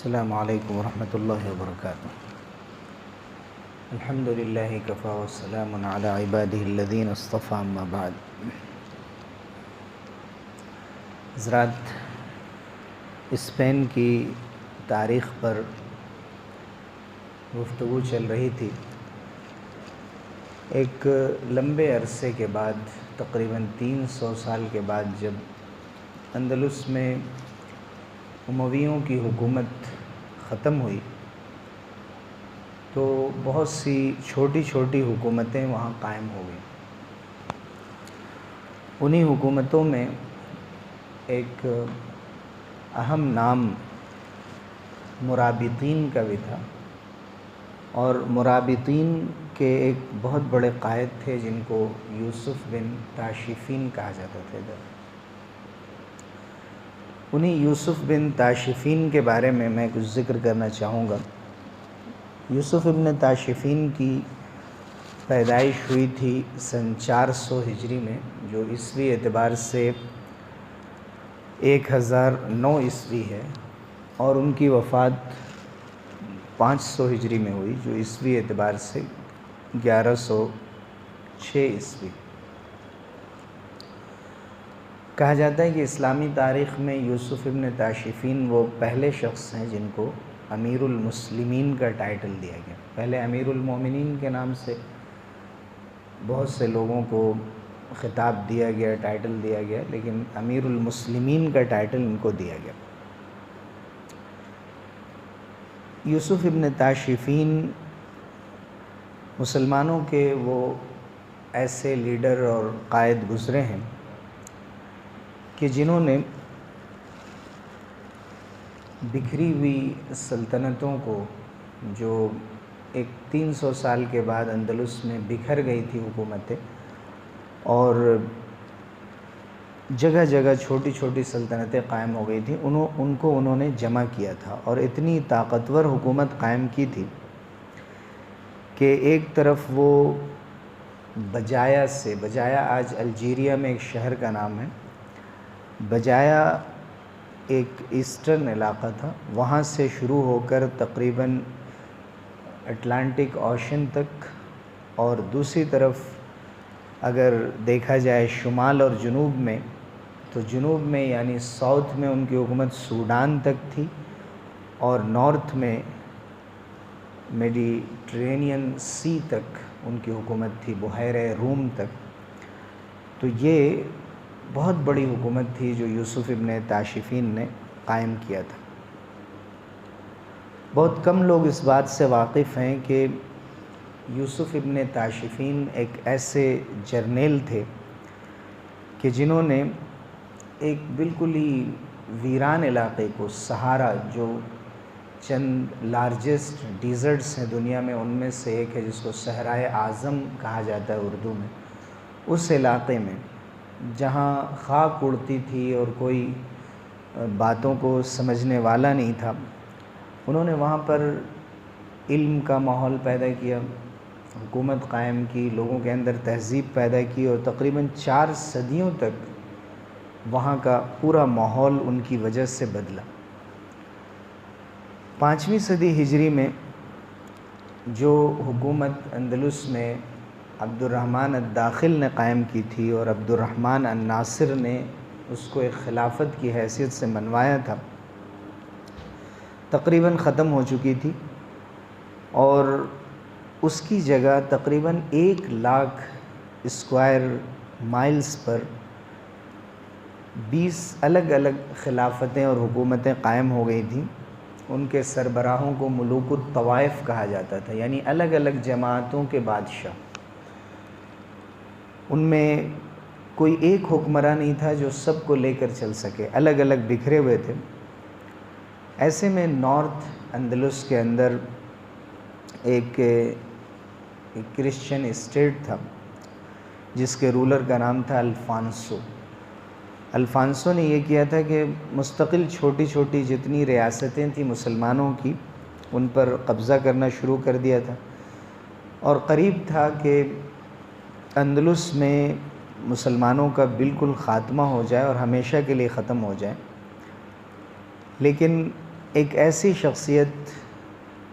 السلام علیکم ورحمۃ اللہ وبرکاتہ۔ الحمد للہ کفا والسلام علی عبادہ الذین اصطفیٰ اما بعد۔ حضرات، اسپین کی تاریخ پر گفتگو چل رہی تھی۔ ایک لمبے عرصے کے بعد، تقریباً 300 سال کے بعد، جب اندلس میں امویوں کی حکومت ختم ہوئی تو بہت سی چھوٹی چھوٹی حکومتیں وہاں قائم ہو گئیں۔ انہی حکومتوں میں ایک اہم نام مرابطین کا بھی تھا، اور مرابطین کے ایک بہت بڑے قائد تھے جن کو یوسف بن تاشفین کہا جاتا تھا۔ انہی یوسف بن تاشفین کے بارے میں کچھ ذکر کرنا چاہوں گا۔ یوسف بن تاشفین کی پیدائش ہوئی تھی سن 400 ہجری میں، جو عیسوی اعتبار سے 1009 عیسوی ہے، اور ان کی وفات 500 ہجری میں ہوئی، جو عیسوی اعتبار سے 1106 عیسوی۔ کہا جاتا ہے کہ اسلامی تاریخ میں یوسف بن تاشفین وہ پہلے شخص ہیں جن کو امیر المسلمین کا ٹائٹل دیا گیا۔ پہلے امیر المومنین کے نام سے بہت سے لوگوں کو خطاب دیا گیا، ٹائٹل دیا گیا، لیکن امیر المسلمین کا ٹائٹل ان کو دیا گیا۔ یوسف بن تاشفین مسلمانوں کے وہ ایسے لیڈر اور قائد گزرے ہیں کہ جنہوں نے بکھری ہوئی سلطنتوں کو، جو ایک 300 سال کے بعد اندلس میں بکھر گئی تھی حکومتیں، اور جگہ جگہ چھوٹی چھوٹی سلطنتیں قائم ہو گئی تھیں، ان کو انہوں نے جمع کیا تھا، اور اتنی طاقتور حکومت قائم کی تھی کہ ایک طرف وہ بجایا آج الجیریا میں ایک شہر کا نام ہے، بجایا ایک ایسٹرن علاقہ تھا، وہاں سے شروع ہو کر تقریباً اٹلانٹک اوشن تک، اور دوسری طرف اگر دیکھا جائے شمال اور جنوب میں، تو جنوب میں یعنی ساؤتھ میں ان کی حکومت سوڈان تک تھی، اور نارتھ میں میڈیٹرینین سی تک ان کی حکومت تھی، بحیرہ روم تک۔ تو یہ بہت بڑی حکومت تھی جو یوسف ابن تاشفین نے قائم کیا تھا۔ بہت کم لوگ اس بات سے واقف ہیں کہ یوسف ابن تاشفین ایک ایسے جرنیل تھے کہ جنہوں نے ایک بالکل ہی ویران علاقے کو، سہارا، جو چند لارجسٹ ڈیزرٹس ہیں دنیا میں، ان میں سے ایک ہے جس کو صحرائے اعظم کہا جاتا ہے اردو میں، اس علاقے میں جہاں خاک اڑتی تھی اور کوئی باتوں کو سمجھنے والا نہیں تھا، انہوں نے وہاں پر علم کا ماحول پیدا کیا، حکومت قائم کی، لوگوں کے اندر تہذیب پیدا کی، اور تقریباً 4 صدیوں تک وہاں کا پورا ماحول ان کی وجہ سے بدلا۔ 5ویں صدی ہجری میں جو حکومت اندلس میں عبد الرحمن الداخل نے قائم کی تھی، اور عبد الرحمن الناصر نے اس کو ایک خلافت کی حیثیت سے منوایا تھا، تقریباً ختم ہو چکی تھی، اور اس کی جگہ تقریباً 1 لاکھ اسکوائر مائلز پر 20 الگ الگ خلافتیں اور حکومتیں قائم ہو گئی تھیں۔ ان کے سربراہوں کو ملوک الطوائف کہا جاتا تھا، یعنی الگ الگ جماعتوں کے بادشاہ۔ ان میں کوئی ایک حکمراں نہیں تھا جو سب کو لے کر چل سکے، الگ الگ بکھرے ہوئے تھے۔ ایسے میں نارتھ اندلس کے اندر ایک کرسچن اسٹیٹ تھا جس کے رولر کا نام تھا الفانسو۔ الفانسو نے یہ کیا تھا کہ مستقل چھوٹی چھوٹی جتنی ریاستیں تھیں مسلمانوں کی، ان پر قبضہ کرنا شروع کر دیا تھا، اور قریب تھا کہ اندلس میں مسلمانوں کا بالکل خاتمہ ہو جائے اور ہمیشہ کے لیے ختم ہو جائے۔ لیکن ایک ایسی شخصیت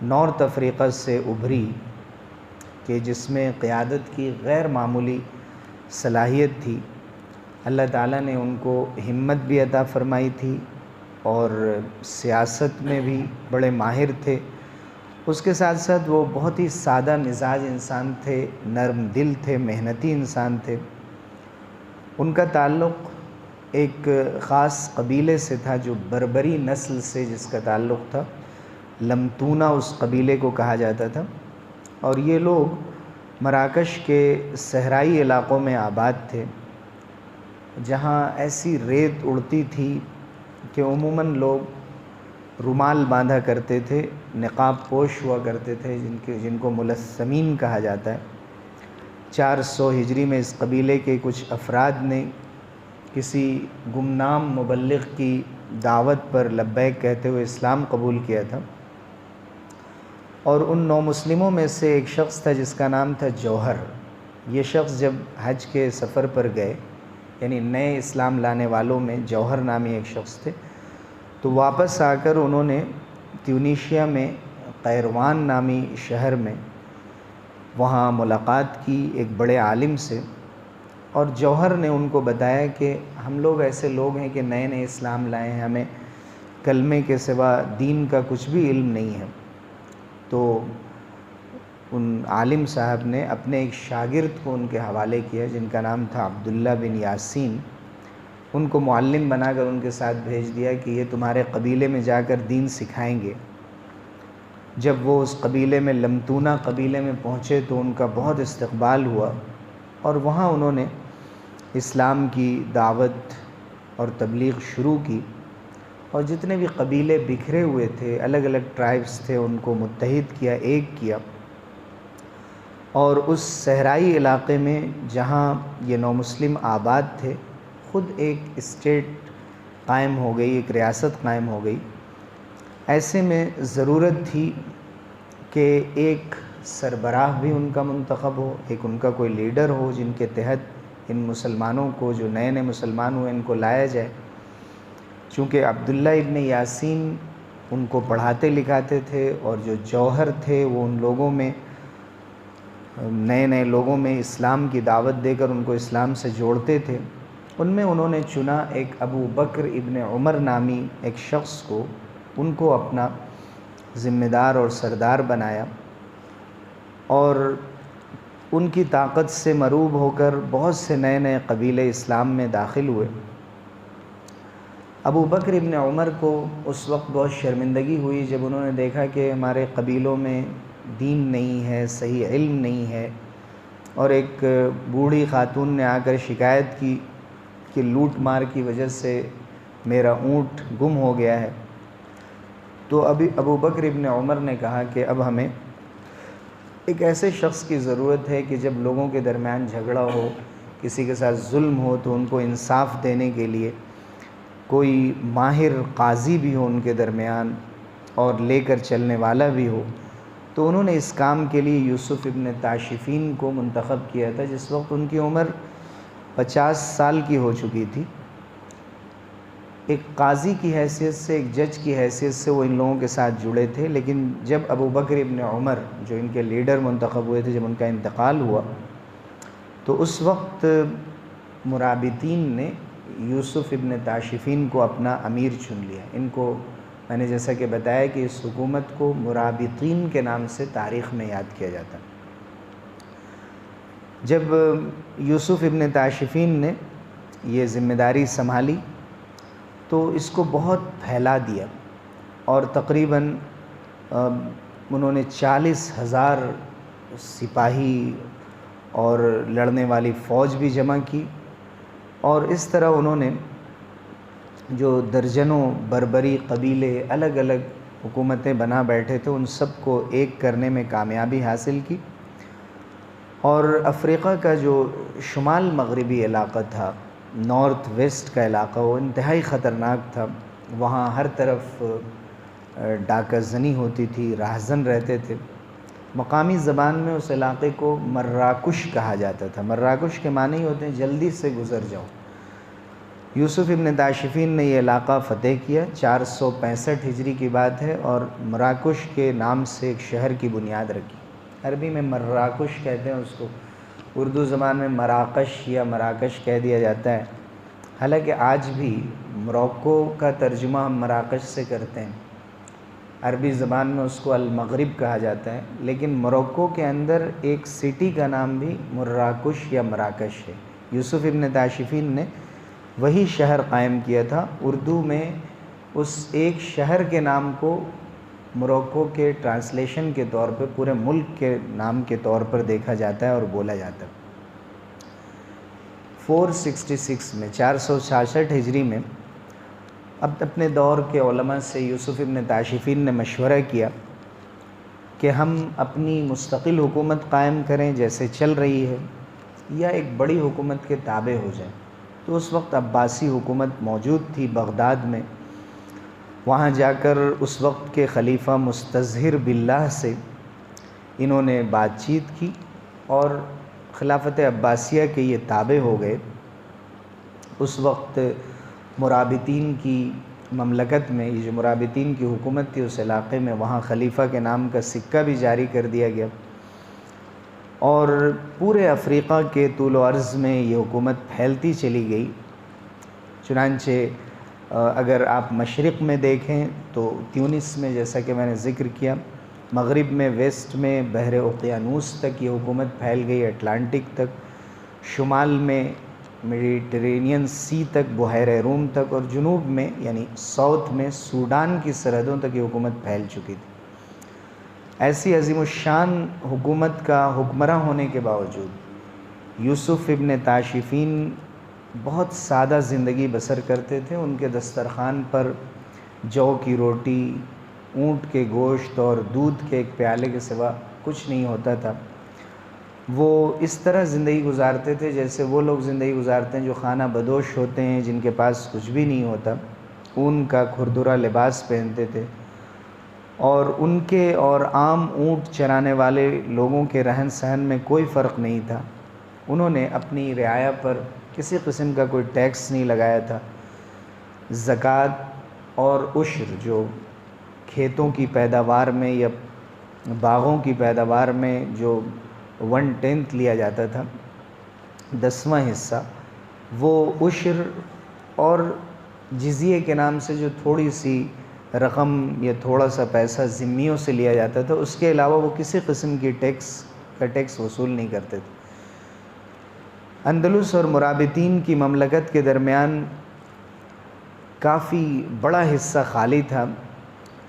نارتھ افریقہ سے ابھری کہ جس میں قیادت کی غیر معمولی صلاحیت تھی۔ اللہ تعالیٰ نے ان کو ہمت بھی عطا فرمائی تھی اور سیاست میں بھی بڑے ماہر تھے۔ اس کے ساتھ ساتھ وہ بہت ہی سادہ مزاج انسان تھے، نرم دل تھے، محنتی انسان تھے۔ ان کا تعلق ایک خاص قبیلے سے تھا جو بربری نسل سے جس کا تعلق تھا، لمتونہ اس قبیلے کو کہا جاتا تھا، اور یہ لوگ مراکش کے صحرائی علاقوں میں آباد تھے جہاں ایسی ریت اڑتی تھی کہ عموماً لوگ رومال باندھا کرتے تھے، نقاب پوش ہوا کرتے تھے، جن کو ملثمین کہا جاتا ہے۔ 400 ہجری میں اس قبیلے کے کچھ افراد نے کسی گمنام مبلغ کی دعوت پر لبیک کہتے ہوئے اسلام قبول کیا تھا، اور ان 9 مسلموں میں سے ایک شخص تھا جس کا نام تھا جوہر۔ یہ شخص جب حج کے سفر پر گئے، یعنی نئے اسلام لانے والوں میں جوہر نامی ایک شخص تھے، تو واپس آ کر انہوں نے تیونیشیا میں قیروان نامی شہر میں وہاں ملاقات کی ایک بڑے عالم سے، اور جوہر نے ان کو بتایا کہ ہم لوگ ایسے لوگ ہیں کہ نئے نئے اسلام لائے ہیں، ہمیں کلمے کے سوا دین کا کچھ بھی علم نہیں ہے۔ تو ان عالم صاحب نے اپنے ایک شاگرد کو ان کے حوالے کیا جن کا نام تھا عبداللہ بن یاسین۔ ان کو معلم بنا کر ان کے ساتھ بھیج دیا کہ یہ تمہارے قبیلے میں جا کر دین سکھائیں گے۔ جب وہ اس قبیلے میں، لمتونہ قبیلے میں پہنچے تو ان کا بہت استقبال ہوا، اور وہاں انہوں نے اسلام کی دعوت اور تبلیغ شروع کی، اور جتنے بھی قبیلے بکھرے ہوئے تھے، الگ الگ ٹرائبس تھے، ان کو متحد کیا، ایک کیا، اور اس صحرائی علاقے میں جہاں یہ 9 مسلم آباد تھے، خود ایک اسٹیٹ قائم ہو گئی، ایک ریاست قائم ہو گئی۔ ایسے میں ضرورت تھی کہ ایک سربراہ بھی ان کا منتخب ہو، ایک ان کا کوئی لیڈر ہو جن کے تحت ان مسلمانوں کو، جو نئے نئے مسلمان ہوئے، ان کو لایا جائے۔ چونکہ عبداللہ ابن یاسین ان کو پڑھاتے لکھاتے تھے، اور جو جوہر تھے وہ ان لوگوں میں، نئے نئے لوگوں میں اسلام کی دعوت دے کر ان کو اسلام سے جوڑتے تھے۔ ان میں انہوں نے چنا ایک ابو بکر ابن عمر نامی ایک شخص کو، ان کو اپنا ذمہ دار اور سردار بنایا، اور ان کی طاقت سے مروب ہو کر بہت سے نئے نئے قبیلے اسلام میں داخل ہوئے۔ ابو بکر ابن عمر کو اس وقت بہت شرمندگی ہوئی جب انہوں نے دیکھا کہ ہمارے قبیلوں میں دین نہیں ہے، صحیح علم نہیں ہے، اور ایک بوڑھی خاتون نے آ کر شکایت کی کہ لوٹ مار کی وجہ سے میرا اونٹ گم ہو گیا ہے۔ تو ابو بکر ابن عمر نے کہا کہ اب ہمیں ایک ایسے شخص کی ضرورت ہے کہ جب لوگوں کے درمیان جھگڑا ہو، کسی کے ساتھ ظلم ہو، تو ان کو انصاف دینے کے لیے کوئی ماہر قاضی بھی ہو ان کے درمیان، اور لے کر چلنے والا بھی ہو۔ تو انہوں نے اس کام کے لیے یوسف ابن تاشفین کو منتخب کیا تھا، جس وقت ان کی عمر 50 سال کی ہو چکی تھی۔ ایک قاضی کی حیثیت سے، ایک جج کی حیثیت سے وہ ان لوگوں کے ساتھ جڑے تھے، لیکن جب ابو بکر ابن عمر جو ان کے لیڈر منتخب ہوئے تھے، جب ان کا انتقال ہوا، تو اس وقت مرابطین نے یوسف ابن تاشفین کو اپنا امیر چن لیا۔ ان کو میں نے جیسا کہ بتایا کہ اس حکومت کو مرابطین کے نام سے تاریخ میں یاد کیا جاتا ہے۔ جب یوسف ابن تاشفین نے یہ ذمہ داری سنبھالی تو اس کو بہت پھیلا دیا، اور تقریباً انہوں نے 40,000 سپاہی اور لڑنے والی فوج بھی جمع کی، اور اس طرح انہوں نے جو درجنوں بربری قبیلے الگ الگ حکومتیں بنا بیٹھے تھے، ان سب کو ایک کرنے میں کامیابی حاصل کی، اور افریقہ کا جو شمال مغربی علاقہ تھا، نارتھ ویسٹ کا علاقہ، وہ انتہائی خطرناک تھا۔ وہاں ہر طرف ڈاکہ زنی ہوتی تھی، راہزن رہتے تھے۔ مقامی زبان میں اس علاقے کو مراکش کہا جاتا تھا۔ مراکش کے معنی ہوتے ہیں جلدی سے گزر جاؤ۔ یوسف ابن تاشفین نے یہ علاقہ فتح کیا، 465 ہجری کی بات ہے، اور مراکش کے نام سے ایک شہر کی بنیاد رکھی۔ عربی میں مراکش کہتے ہیں اس کو، اردو زبان میں مراکش یا مراکش کہہ دیا جاتا ہے، حالانکہ آج بھی موروکو کا ترجمہ ہم مراکش سے کرتے ہیں، عربی زبان میں اس کو المغرب کہا جاتا ہے، لیکن موروکو کے اندر ایک سٹی کا نام بھی مراکش یا مراکش ہے۔ یوسف ابن تاشفین نے وہی شہر قائم کیا تھا۔ اردو میں اس ایک شہر کے نام کو موروکو کے ٹرانسلیشن کے طور پہ پورے ملک کے نام کے طور پر دیکھا جاتا ہے اور بولا جاتا ہے۔ 466 میں 466 ہجری میں اب اپنے دور کے علماء سے یوسف ابن تاشفین نے مشورہ کیا کہ ہم اپنی مستقل حکومت قائم کریں جیسے چل رہی ہے، یا ایک بڑی حکومت کے تابع ہو جائیں۔ تو اس وقت عباسی حکومت موجود تھی بغداد میں، وہاں جا کر اس وقت کے خلیفہ مستظہر باللہ سے انہوں نے بات چیت کی اور خلافت عباسیہ کے یہ تابع ہو گئے۔ اس وقت مرابطین کی مملکت میں، یہ جو مرابطین کی حکومت تھی اس علاقے میں، وہاں خلیفہ کے نام کا سکہ بھی جاری کر دیا گیا، اور پورے افریقہ کے طول و عرض میں یہ حکومت پھیلتی چلی گئی۔ چنانچہ اگر آپ مشرق میں دیکھیں تو تیونس میں، جیسا کہ میں نے ذکر کیا، مغرب میں، ویسٹ میں بحر اوقیانوس تک یہ حکومت پھیل گئی، اٹلانٹک تک، شمال میں میڈیٹرینین سی تک، بحیرہ روم تک، اور جنوب میں یعنی ساؤتھ میں سوڈان کی سرحدوں تک یہ حکومت پھیل چکی تھی۔ ایسی عظیم الشان حکومت کا حکمراں ہونے کے باوجود یوسف ابن تاشفین بہت سادہ زندگی بسر کرتے تھے۔ ان کے دسترخوان پر جو کی روٹی، اونٹ کے گوشت اور دودھ کے ایک پیالے کے سوا کچھ نہیں ہوتا تھا۔ وہ اس طرح زندگی گزارتے تھے جیسے وہ لوگ زندگی گزارتے ہیں جو خانہ بدوش ہوتے ہیں، جن کے پاس کچھ بھی نہیں ہوتا۔ اون کا کھردرا لباس پہنتے تھے، اور ان کے اور عام اونٹ چرانے والے لوگوں کے رہن سہن میں کوئی فرق نہیں تھا۔ انہوں نے اپنی رعایا پر کسی قسم کا کوئی ٹیکس نہیں لگایا تھا۔ زکوٰۃ اور عشر جو کھیتوں کی پیداوار میں یا باغوں کی پیداوار میں جو 1/10 لیا جاتا تھا، 10واں حصہ، وہ عشر اور جزیے کے نام سے جو تھوڑی سی رقم یا تھوڑا سا پیسہ ذمیوں سے لیا جاتا تھا، اس کے علاوہ وہ کسی قسم کی ٹیکس وصول نہیں کرتے تھے۔ اندلس اور مرابطین کی مملکت کے درمیان کافی بڑا حصہ خالی تھا،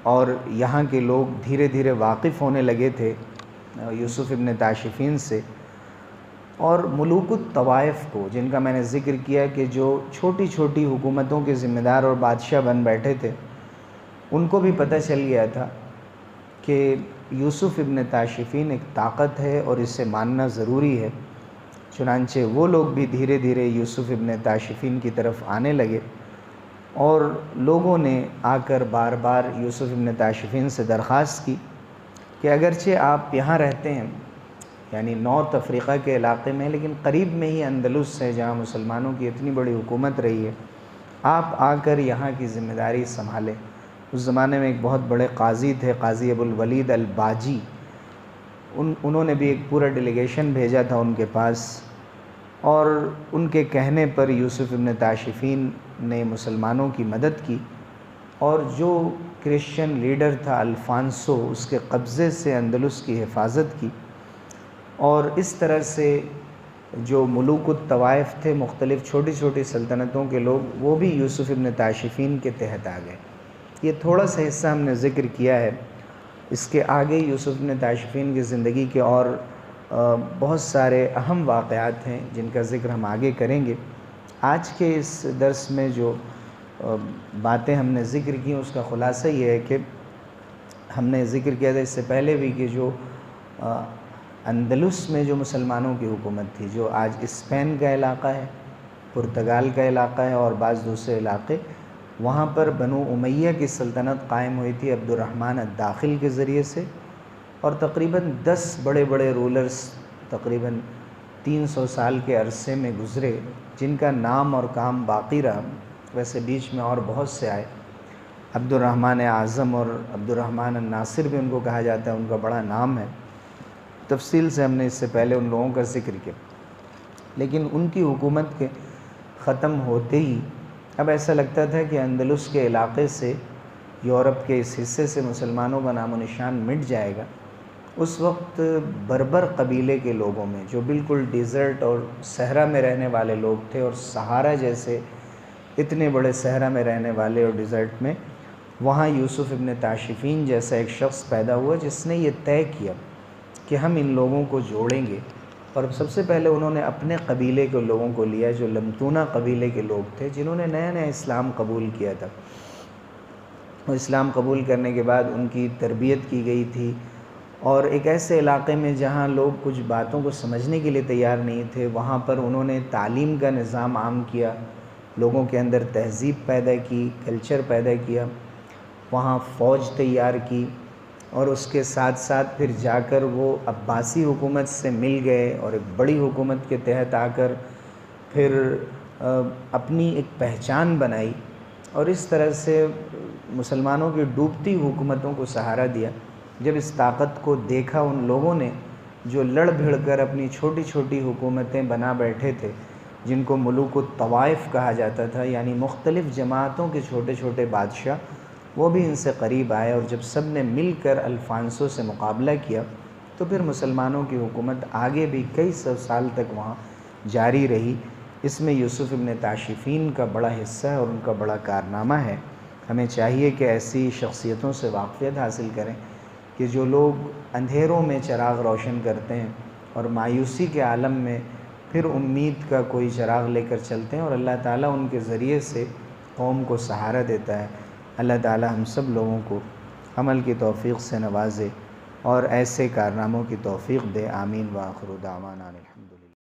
اور یہاں کے لوگ دھیرے دھیرے واقف ہونے لگے تھے یوسف ابن تاشفین سے، اور ملوک الطوائف کو، جن کا میں نے ذکر کیا کہ جو چھوٹی چھوٹی حکومتوں کے ذمہ دار اور بادشاہ بن بیٹھے تھے، ان کو بھی پتہ چل گیا تھا کہ یوسف ابن تاشفین ایک طاقت ہے اور اسے ماننا ضروری ہے۔ چنانچہ وہ لوگ بھی دھیرے دھیرے یوسف ابن تاشفین کی طرف آنے لگے، اور لوگوں نے آ کر بار بار یوسف ابن تاشفین سے درخواست کی کہ اگرچہ آپ یہاں رہتے ہیں، یعنی نارتھ افریقہ کے علاقے میں، لیکن قریب میں ہی اندلس ہے جہاں مسلمانوں کی اتنی بڑی حکومت رہی ہے، آپ آ کر یہاں کی ذمہ داری سنبھالیں۔ اس زمانے میں ایک بہت بڑے قاضی تھے، قاضی ابو الولید الباجی، انہوں نے بھی ایک پورا ڈیلیگیشن بھیجا تھا ان کے پاس، اور ان کے کہنے پر یوسف ابن تاشفین نے مسلمانوں کی مدد کی، اور جو کرسچن لیڈر تھا الفانسو، اس کے قبضے سے اندلس کی حفاظت کی، اور اس طرح سے جو ملوک الطوائف تھے، مختلف چھوٹی چھوٹی سلطنتوں کے لوگ، وہ بھی یوسف ابن تاشفین کے تحت آ گئے۔ یہ تھوڑا سا حصہ ہم نے ذکر کیا ہے، اس کے آگے یوسف ابن تاشفین کی زندگی کے اور بہت سارے اہم واقعات ہیں جن کا ذکر ہم آگے کریں گے۔ آج کے اس درس میں جو باتیں ہم نے ذکر کی، اس کا خلاصہ یہ ہے کہ ہم نے ذکر کیا تھا اس سے پہلے بھی کہ جو اندلس میں جو مسلمانوں کی حکومت تھی، جو آج اسپین کا علاقہ ہے، پرتگال کا علاقہ ہے اور بعض دوسرے علاقے، وہاں پر بنو امیہ کی سلطنت قائم ہوئی تھی عبد الرحمن الداخل کے ذریعے سے، اور تقریباً 10 بڑے بڑے رولرز، تقریباً 300 سال کے عرصے میں گزرے، جن کا نام اور کام باقی رہا۔ ویسے بیچ میں اور بہت سے آئے، عبد الرحمن اعظم اور عبد الرحمن الناصر بھی ان کو کہا جاتا ہے، ان کا بڑا نام ہے۔ تفصیل سے ہم نے اس سے پہلے ان لوگوں کا ذکر کیا، لیکن ان کی حکومت کے ختم ہوتے ہی اب ایسا لگتا تھا کہ اندلس کے علاقے سے، یورپ کے اس حصے سے مسلمانوں کا نام و نشان مٹ جائے گا۔ اس وقت بربر قبیلے کے لوگوں میں، جو بالکل ڈیزرٹ اور صحرا میں رہنے والے لوگ تھے، اور سہارا جیسے اتنے بڑے صحرا میں رہنے والے اور ڈیزرٹ میں، وہاں یوسف ابن تاشفین جیسا ایک شخص پیدا ہوا جس نے یہ طے کیا کہ ہم ان لوگوں کو جوڑیں گے۔ اور سب سے پہلے انہوں نے اپنے قبیلے کے لوگوں کو لیا، جو لمتونہ قبیلے کے لوگ تھے، جنہوں نے نیا نیا اسلام قبول کیا تھا۔ اور اسلام قبول کرنے کے بعد ان کی تربیت کی گئی تھی، اور ایک ایسے علاقے میں جہاں لوگ کچھ باتوں کو سمجھنے کے لیے تیار نہیں تھے، وہاں پر انہوں نے تعلیم کا نظام عام کیا، لوگوں کے اندر تہذیب پیدا کی، کلچر پیدا کیا، وہاں فوج تیار کی، اور اس کے ساتھ ساتھ پھر جا کر وہ عباسی حکومت سے مل گئے، اور ایک بڑی حکومت کے تحت آ کر پھر اپنی ایک پہچان بنائی، اور اس طرح سے مسلمانوں کی ڈوبتی حکومتوں کو سہارا دیا۔ جب اس طاقت کو دیکھا ان لوگوں نے، جو لڑ بھڑ کر اپنی چھوٹی چھوٹی حکومتیں بنا بیٹھے تھے، جن کو ملوک الطوائف کہا جاتا تھا، یعنی مختلف جماعتوں کے چھوٹے چھوٹے بادشاہ، وہ بھی ان سے قریب آئے، اور جب سب نے مل کر الفانسو سے مقابلہ کیا تو پھر مسلمانوں کی حکومت آگے بھی کئی سو سال تک وہاں جاری رہی۔ اس میں یوسف ابن تاشفین کا بڑا حصہ ہے اور ان کا بڑا کارنامہ ہے۔ ہمیں چاہیے کہ ایسی شخصیتوں سے واقفیت حاصل کریں کہ جو لوگ اندھیروں میں چراغ روشن کرتے ہیں، اور مایوسی کے عالم میں پھر امید کا کوئی چراغ لے کر چلتے ہیں، اور اللہ تعالیٰ ان کے ذریعے سے قوم کو سہارا دیتا ہے۔ اللہ تعالیٰ ہم سب لوگوں کو عمل کی توفیق سے نوازے اور ایسے کارناموں کی توفیق دے۔ آمین وآخر دعوانا الحمدللہ۔